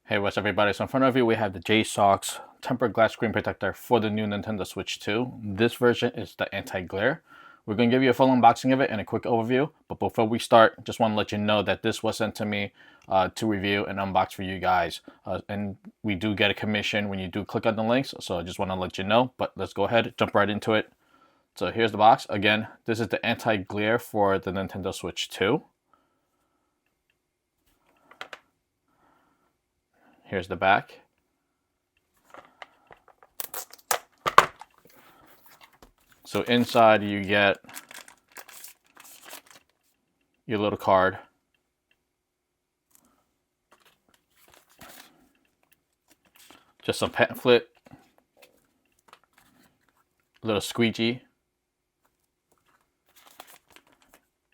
Hey, what's up everybody? So in front of you we have the JSAUX tempered glass screen protector for the new Nintendo Switch 2. This version is the anti-glare. We're going to give you a full unboxing of it and a quick overview. But before we start, just want to let you know that this was sent to me to review and unbox for you guys. And we do get a commission when you do click on the links. So I just want to let you know. But let's go ahead, jump right into it. So here's the box. Again, this is the anti-glare for the Nintendo Switch 2. Here's the back. So inside you get your little card. Just some pamphlet. A little squeegee.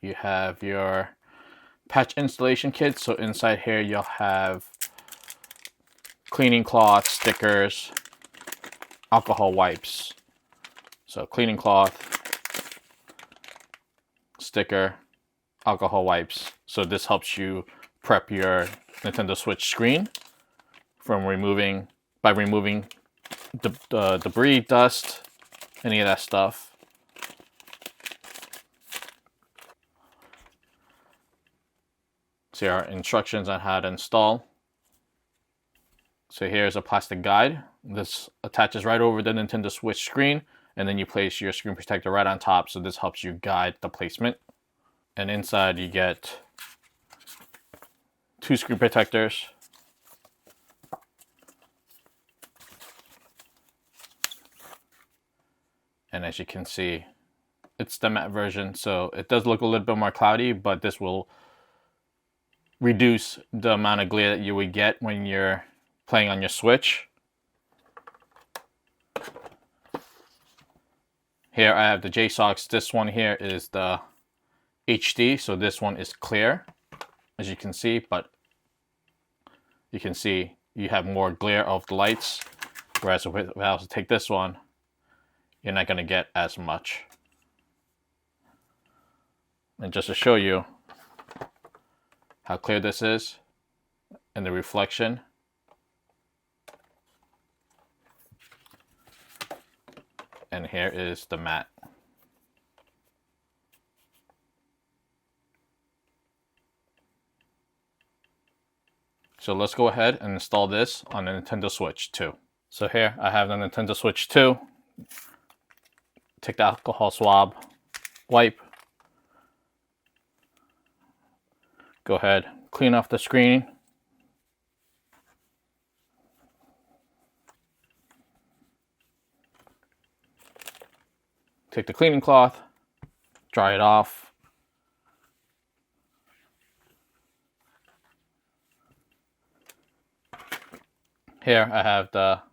You have your patch installation kit. So inside here you'll have cleaning cloth, stickers, alcohol wipes. So cleaning cloth, sticker, alcohol wipes. So this helps you prep your Nintendo Switch screen from removing the debris, dust, any of that stuff. So here are instructions on how to install. So here's a plastic guide. This attaches right over the Nintendo Switch screen, and then you place your screen protector right on top. So this helps you guide the placement. And inside you get 2 screen protectors. And as you can see, it's the matte version, so it does look a little bit more cloudy, but this will reduce the amount of glare that you would get when you're playing on your Switch. Here I have the JSAUX. This one here is the HD, so this one is clear, as you can see, but you can see you have more glare of the lights, whereas if I was to take this one, you're not going to get as much. And just to show you how clear this is and the reflection, and here is the matte. So let's go ahead and install this on the Nintendo Switch 2. So here I have the Nintendo Switch 2. Take the alcohol swab, wipe. Go ahead, clean off the screen. Take the cleaning cloth, dry it off. Here I have the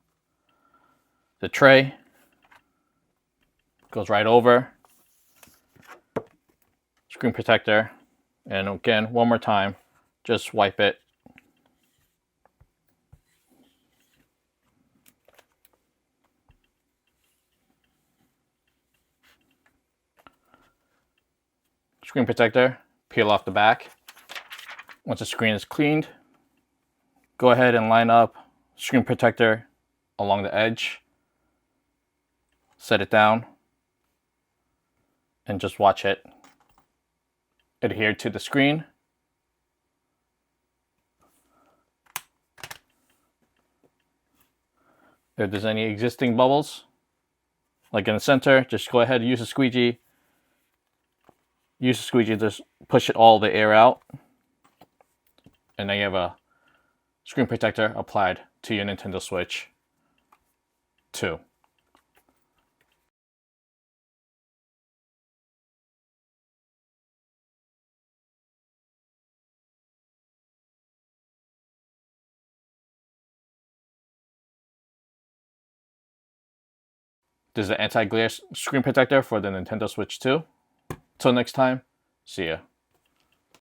tray. Goes right over. Screen protector. And again, one more time, just wipe it. Screen protector, peel off the back. Once the screen is cleaned, go ahead and line up screen protector along the edge. Set it down and just watch it adhere to the screen. If there's any existing bubbles, like in the center, just go ahead and use a squeegee. Use the squeegee to just push all the air out. And then you have a screen protector applied to your Nintendo Switch 2. This is the anti-glare screen protector for the Nintendo Switch 2. Till next time, see ya.